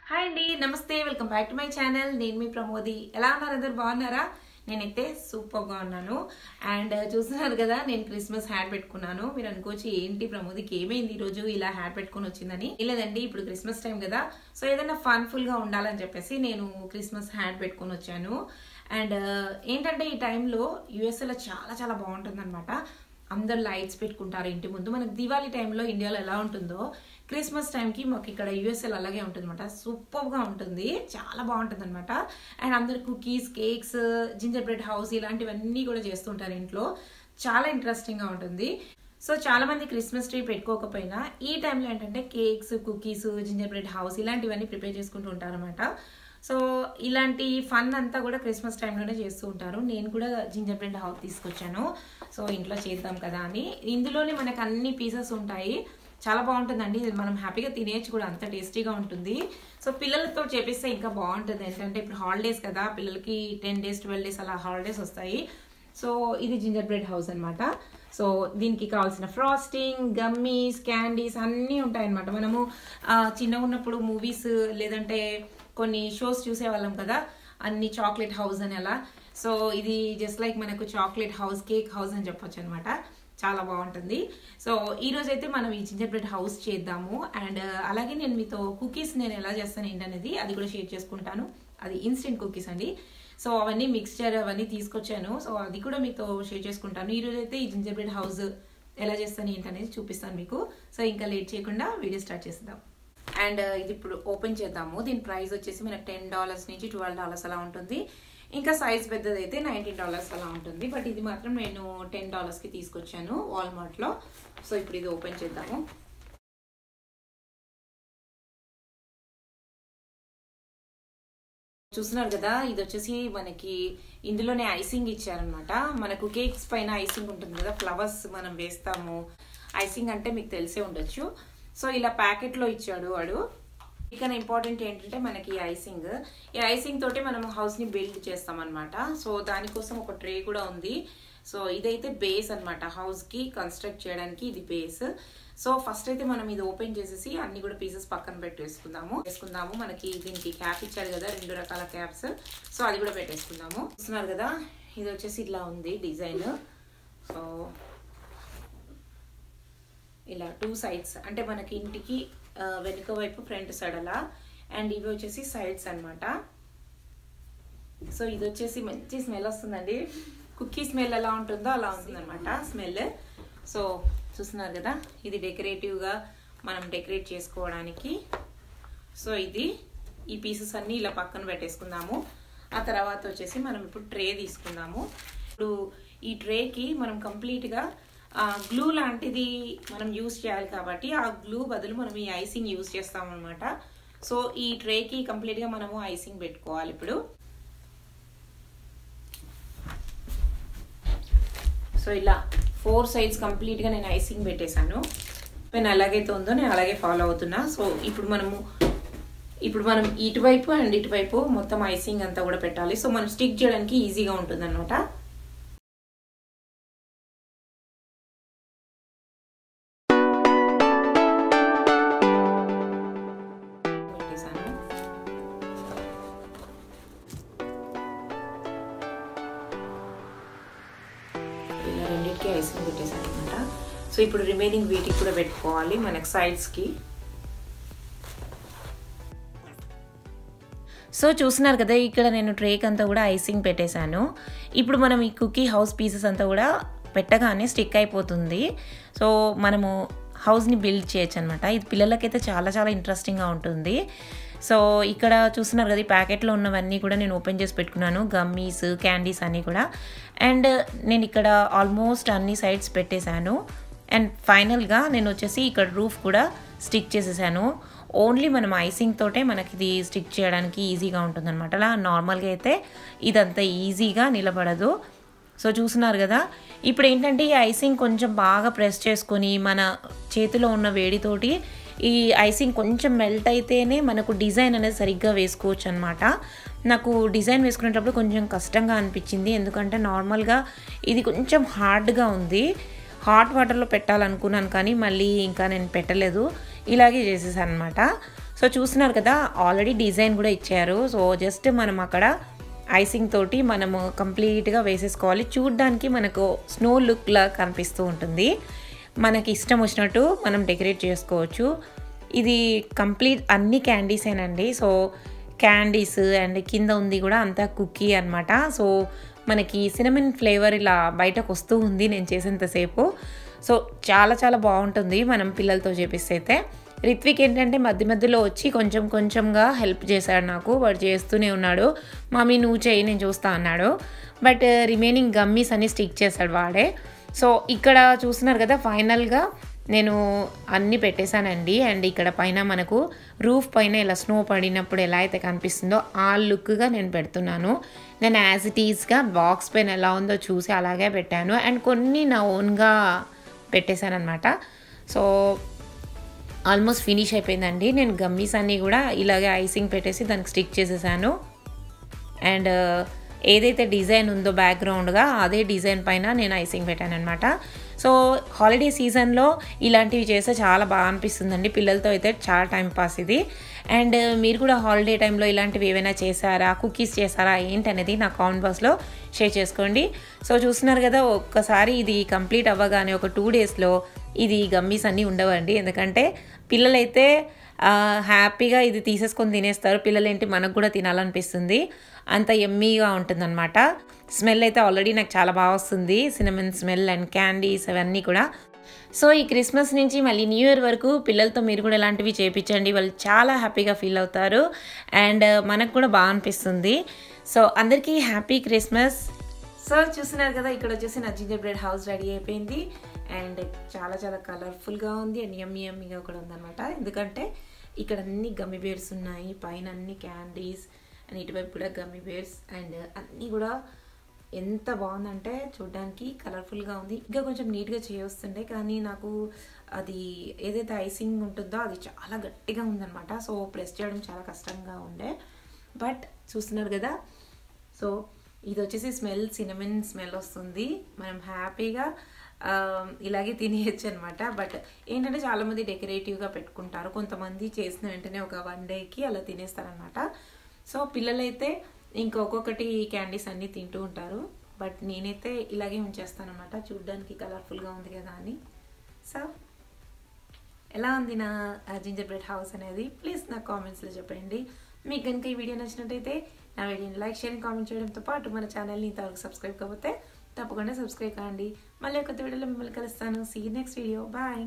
Hi అండి, నమస్తే, welcome back to my channel. నేను మీ ప్రమోది. ఎలా ఉన్నారు? అందరు బాగున్నారా? నేనైతే సూపర్గా ఉన్నాను. అండ్ చూస్తున్నారు కదా, నేను క్రిస్మస్ హ్యాట్ పెట్టుకున్నాను. మీరు అనుకోవచ్చు ఏంటి ప్రమోదికి ఏమైంది ఈరోజు ఇలా హ్యాట్ పెట్టుకుని వచ్చిందని. లేదండి, ఇప్పుడు క్రిస్మస్ టైం కదా, సో ఏదైనా ఫన్ఫుల్గా ఉండాలని చెప్పేసి నేను క్రిస్మస్ హ్యాట్ పెట్టుకుని వచ్చాను. అండ్ ఏంటంటే ఈ టైంలో యూఎస్ఏలో చాలా చాలా బాగుంటుంది అనమాట. అందరు లైట్స్ పెట్టుకుంటారు ఇంటి ముందు. మనకు దివాళీ టైంలో ఇండియాలో ఎలా ఉంటుందో క్రిస్మస్ టైంకి మాకు ఇక్కడ యూఎస్ఏలో అలాగే ఉంటుంది అనమాట. సూపర్గా ఉంటుంది, చాలా బాగుంటుంది అనమాట. అండ్ అందరు cookies, cakes, ginger bread house ఇలాంటివన్నీ కూడా చేస్తుంటారు ఇంట్లో. చాలా ఇంట్రెస్టింగ్గా ఉంటుంది. సో చాలా మంది క్రిస్మస్ ట్రీ పెట్టుకోకపోయినా ఈ టైంలో ఏంటంటే cakes, cookies, ginger bread house ఇలాంటివన్నీ ప్రిపేర్ చేసుకుంటూ ఉంటారనమాట. సో ఇలాంటి ఫన్ అంతా కూడా క్రిస్మస్ టైంలోనే చేస్తూ ఉంటారు. నేను కూడా జింజర్ బ్రెడ్ హౌస్ తీసుకొచ్చాను. సో ఇంట్లో చేద్దాం కదా అని. ఇందులోనే మనకు అన్ని పీసెస్ ఉంటాయి. చాలా బాగుంటుందండి. మనం హ్యాపీగా తినేయచ్చు కూడా, అంత టేస్టీగా ఉంటుంది. సో పిల్లలతో చేపిస్తే ఇంకా బాగుంటుంది. ఏంటంటే ఇప్పుడు హాలిడేస్ కదా, పిల్లలకి 10 days 12 days అలా హాలిడేస్ వస్తాయి. సో ఇది జింజర్ బ్రెడ్ హౌస్ అనమాట. సో దీనికి కావాల్సిన ఫ్రాస్టింగ్, గమ్మీస్, క్యాండీస్ అన్నీ ఉంటాయన్నమాట. మనము చిన్నగా ఉన్నప్పుడు మూవీస్ లేదంటే కొన్ని షోస్ చూసేవాళ్ళం కదా, అన్ని చాక్లెట్ హౌస్ అని అలా. సో ఇది జస్ట్ లైక్ మనకు చాక్లెట్ హౌస్, కేక్ హౌస్ అని చెప్పొచ్చు అనమాట. చాలా బాగుంటుంది. సో ఈరోజు అయితే మనం ఈ జింజర్ బ్రెడ్ హౌస్ చేద్దాము. అండ్ అలాగే నేను మీతో కుకీస్ నేను ఎలా చేస్తాను ఏంటనేది అది కూడా షేర్ చేసుకుంటాను. అది ఇన్స్టెంట్ కుకీస్ అండి. సో అవన్నీ మిక్స్చర్ అవన్నీ తీసుకొచ్చాను. సో అది కూడా మీతో షేర్ చేసుకుంటాను. ఈరోజు అయితే ఈ జింజర్ బ్రెడ్ హౌస్ ఎలా చేస్తాను ఏంటనేది చూపిస్తాను మీకు. సో ఇంకా లేట్ చేయకుండా వీడియో స్టార్ట్ చేద్దాం. అండ్ ఇది ఇప్పుడు ఓపెన్ చేద్దాము. దీని ప్రైస్ వచ్చేసి మనకు $10 నుంచి $12 అలా ఉంటుంది. ఇంకా సైజ్ పెద్దది అయితే $19 అలా ఉంటుంది. బట్ ఇది మాత్రం నేను $10కి తీసుకొచ్చాను వాల్మార్ట్లో. సో ఇప్పుడు ఇది ఓపెన్ చేద్దాము. చూస్తున్నారు కదా, ఇది వచ్చేసి మనకి ఇందులోనే ఐసింగ్ ఇచ్చారనమాట. మనకు కేక్స్ పైన ఐసింగ్ ఉంటుంది కదా, ఫ్లవర్స్ మనం వేస్తాము. ఐసింగ్ అంటే మీకు తెలిసే ఉండొచ్చు. సో ఇలా ప్యాకెట్లో ఇచ్చాడు వాడు. ఇక్కడ ఇంపార్టెంట్ ఏంటంటే మనకి ఈ ఐసింగ్ తోటి మనం హౌస్ని బిల్డ్ చేస్తాం అనమాట. సో దానికోసం ఒక ట్రే కూడా ఉంది. సో ఇదైతే బేస్ అనమాట, హౌస్కి కన్స్ట్రక్ట్ చేయడానికి ఇది బేస్. సో ఫస్ట్ అయితే మనం ఇది ఓపెన్ చేసేసి అన్ని కూడా పీసెస్ పక్కన వేసుకుందాము. మనకి దీనికి క్యాప్ ఇచ్చాడు కదా, 2 రకాల క్యాప్స్. సో అది కూడా పెట్టేసుకుందాము. చూస్తున్నారు కదా, ఇది వచ్చేసి ఇట్లా ఉంది డిజైన్. సో ఇలా 2 sides అంటే మనకి ఇంటికి వెనుక వైపు ఫ్రంట్ సైడ్ అలా. అండ్ ఇవి వచ్చేసి సైడ్స్ అనమాట. సో ఇది వచ్చేసి మంచి స్మెల్ వస్తుందండి. కుకీ స్మెల్ ఎలా ఉంటుందో అలా ఉంటుంది అనమాట స్మెల్. సో చూస్తున్నారు కదా, ఇది డెకరేటివ్గా మనం డెకరేట్ చేసుకోవడానికి. సో ఈ పీసెస్ అన్నీ ఇలా పక్కన పెట్టేసుకుందాము. ఆ తర్వాత వచ్చేసి మనం ఇప్పుడు ట్రే తీసుకుందాము. ఇప్పుడు ఈ ట్రేకి మనం కంప్లీట్గా గ్లూ లాంటిది మనం యూజ్ చేయాలి కాబట్టి ఆ గ్లూ బదులు మనం ఈ ఐసింగ్ యూజ్ చేస్తాం అనమాట. సో ఈ ట్రేకి కంప్లీట్గా మనము ఐసింగ్ పెట్టుకోవాలి. ఇప్పుడు సో ఇలా 4 sides కంప్లీట్గా నేను ఐసింగ్ పెట్టేశాను. నేను ఎలాగైతే ఉందో నేను అలాగే ఫాలో అవుతున్నా. సో ఇప్పుడు మనం ఇటువైపు అండ్ ఇటువైపు మొత్తం ఐసింగ్ అంతా కూడా పెట్టాలి. సో మనం స్టిక్ చేయడానికి ఈజీగా ఉంటుంది అనమాట. రెండింటికి ఐసింగ్ పెట్టేసాను అనమాట. సో ఇప్పుడు రిమైనింగ్ వీటికి కూడా పెట్టుకోవాలి మనకి సైడ్స్కి. సో చూస్తున్నారు కదా, ఇక్కడ నేను ట్రేక్ అంతా కూడా ఐసింగ్ పెట్టేశాను. ఇప్పుడు మనం ఈ కుకీ హౌస్ పీసెస్ అంతా కూడా పెట్టగానే స్టిక్ అయిపోతుంది. సో మనము హౌస్ని బిల్డ్ చేయొచ్చు అనమాట. ఇది పిల్లలకైతే చాలా చాలా ఇంట్రెస్టింగ్గా ఉంటుంది. సో ఇక్కడ చూస్తున్నారు కదా, ఈ ప్యాకెట్లో ఉన్నవన్నీ కూడా నేను ఓపెన్ చేసి పెట్టుకున్నాను. గమ్మీస్, క్యాండీస్ అన్నీ కూడా. అండ్ నేను ఇక్కడ ఆల్మోస్ట్ అన్ని సైడ్స్ పెట్టేశాను. అండ్ ఫైనల్గా నేను వచ్చేసి ఇక్కడ రూఫ్ కూడా స్టిక్ చేసేసాను. ఓన్లీ మనం ఐసింగ్ తోటే మనకి ఇది స్టిక్ చేయడానికి ఈజీగా ఉంటుంది అనమాట. అలా నార్మల్గా అయితే ఇదంతా ఈజీగా నిలబడదు. సో చూస్తున్నారు కదా, ఇప్పుడు ఏంటంటే ఈ ఐసింగ్ కొంచెం బాగా ప్రెస్ చేసుకొని మన చేతిలో ఉన్న వేడితోటి ఈ ఐసింగ్ కొంచెం మెల్ట్ అయితేనే మనకు డిజైన్ అనేది సరిగ్గా వేసుకోవచ్చు అనమాట. నాకు డిజైన్ వేసుకునేటప్పుడు కొంచెం కష్టంగా అనిపించింది. ఎందుకంటే నార్మల్గా ఇది కొంచెం హార్డ్గా ఉంది. హాట్ వాటర్లో పెట్టాలనుకున్నాను కానీ మళ్ళీ ఇంకా నేను పెట్టలేదు, ఇలాగే చేసేసాను అనమాట. సో చూస్తున్నారు కదా ఆల్రెడీ డిజైన్ కూడా ఇచ్చారు. సో జస్ట్ మనం అక్కడ ఐసింగ్ తోటి మనము కంప్లీట్గా వేసేసుకోవాలి. చూడ్డానికి మనకు స్నో లుక్లా కనిపిస్తూ ఉంటుంది. మనకి ఇష్టం వచ్చినట్టు మనం డెకరేట్ చేసుకోవచ్చు. ఇది కంప్లీట్ అన్ని క్యాండీసేనండి. సో క్యాండీస్ అండ్ కింద ఉంది కూడా అంతా కుకీ అనమాట. సో మనకి సినమన్ ఫ్లేవర్ ఇలా బయటకు వస్తూ ఉంది నేను చేసేంతసేపు. సో చాలా చాలా బాగుంటుంది మనం పిల్లలతో చేపిస్తే అయితే. రిత్విక్ ఏంటంటే మధ్యలో వచ్చి కొంచెం కొంచెంగా హెల్ప్ చేశాడు నాకు. వాడు చేస్తూనే ఉన్నాడు. మమ్మీ నువ్వు చేయి నేను చూస్తా అన్నాడు. బట్ రిమైనింగ్ గమ్మీస్ అన్ని స్టిక్ చేశాడు వాడే. సో ఇక్కడ చూస్తున్నారు కదా ఫైనల్గా నేను అన్నీ పెట్టేశానండి. అండ్ ఇక్కడ పైన మనకు రూఫ్ పైన ఇలా స్నో పడినప్పుడు ఎలా అయితే కనిపిస్తుందో ఆ లుక్గా నేను పెడుతున్నాను. నేను యాజ్ ఇట్ ఈస్గా బాక్స్ పైన ఎలా ఉందో చూసి అలాగే పెట్టాను. అండ్ కొన్ని నా ఓన్గా పెట్టేశాను అనమాట. సో ఆల్మోస్ట్ ఫినిష్ అయిపోయిందండి. నేను గమ్మీస్ అన్నీ కూడా ఇలాగే ఐసింగ్ పెట్టేసి దానికి స్టిక్ చేసేసాను. అండ్ ఏదైతే డిజైన్ ఉందో బ్యాక్గ్రౌండ్గా అదే డిజైన్ పైన నేను ఐసింగ్ పెట్టాను అనమాట. సో హాలిడే సీజన్లో ఇలాంటివి చేస్తే చాలా బాగా అనిపిస్తుందండి. పిల్లలతో అయితే చాలా టైం పాస్ ఇది. అండ్ మీరు కూడా హాలిడే టైంలో ఇలాంటివి ఏమైనా చేశారా, కుకీస్ చేశారా ఏంటనేది నా కామెంట్ బాక్స్లో షేర్ చేసుకోండి. సో చూస్తున్నారు కదా ఒక్కసారి ఇది కంప్లీట్ అవ్వగానే ఒక 2 డేస్లో ఇది గమ్మీస్ అన్నీ ఉండవండి. ఎందుకంటే పిల్లలైతే హ్యాపీగా ఇది తీసేసుకొని తినేస్తారు. పిల్లలేంటి మనకు కూడా తినాలనిపిస్తుంది. అంత ఎమ్మీగా ఉంటుందన్నమాట. స్మెల్ అయితే ఆల్రెడీ నాకు చాలా బాగా వస్తుంది. సినమన్ స్మెల్ అండ్ క్యాండీస్ అవన్నీ కూడా. సో ఈ క్రిస్మస్ నుంచి మళ్ళీ న్యూ ఇయర్ వరకు పిల్లలతో మీరు కూడా ఇలాంటివి చేయించండి. వాళ్ళు చాలా హ్యాపీగా ఫీల్ అవుతారు అండ్ మనకు కూడా బాగా అనిపిస్తుంది. సో అందరికీ హ్యాపీ క్రిస్మస్. సో చూస్తున్నారు కదా ఇక్కడ వచ్చేసి నా జింజర్ బ్రెడ్ హౌస్ రెడీ అయిపోయింది. అండ్ చాలా చాలా కలర్ఫుల్గా ఉంది అండ్ యమ్మీగా కూడా ఉందన్నమాట. ఎందుకంటే ఇక్కడ అన్ని గమ్మీ బేర్స్ ఉన్నాయి, పైన అన్ని క్యాండీస్ అండ్ ఇటువైపు కూడా గమ్మీ బేర్స్. అండ్ అన్నీ కూడా ఎంత బాగుందంటే చూడడానికి కలర్ఫుల్గా ఉంది. ఇంకా కొంచెం నీట్గా చేయొస్తుండే కానీ నాకు అది ఏదైతే ఐసింగ్ ఉంటుందో అది చాలా గట్టిగా ఉందన్నమాట. సో ప్రెస్ చేయడం చాలా కష్టంగా ఉండే. బట్ చూస్తున్నారు కదా సో ఇది వచ్చేసి సినమన్ స్మెల్ వస్తుంది. మనం హ్యాపీగా ఇలాగే తినేయచ్చు అనమాట. బట్ ఏంటంటే చాలామంది డెకరేటివ్గా పెట్టుకుంటారు. కొంతమంది చేసిన వెంటనే ఒక 1 డేకి అలా తినేస్తారనమాట. సో పిల్లలైతే ఒక్కొక్కటి క్యాండీస్ అన్నీ తింటూ ఉంటారు. బట్ నేనైతే ఇలాగే ఉంచేస్తాను అనమాట. చూడ్డానికి కలర్ఫుల్గా ఉంది కదా అని. సో ఎలా ఉంది నా జింజర్ బ్రెడ్ హౌస్ అనేది ప్లీజ్ నా కామెంట్స్లో చెప్పండి. మీకు కనుక ఈ వీడియో నచ్చినట్టయితే నా వీడియోని లైక్ షేర్ కామెంట్ చేయడంతో పాటు మన ఛానల్ని ఇంతవరకు సబ్స్క్రైబ్ కాకపోతే తప్పకుండా సబ్స్క్రైబ్ కాండి. మళ్ళీ కొత్త వీడియోలో మిమ్మల్ని కలుస్తాను. See you next video. Bye.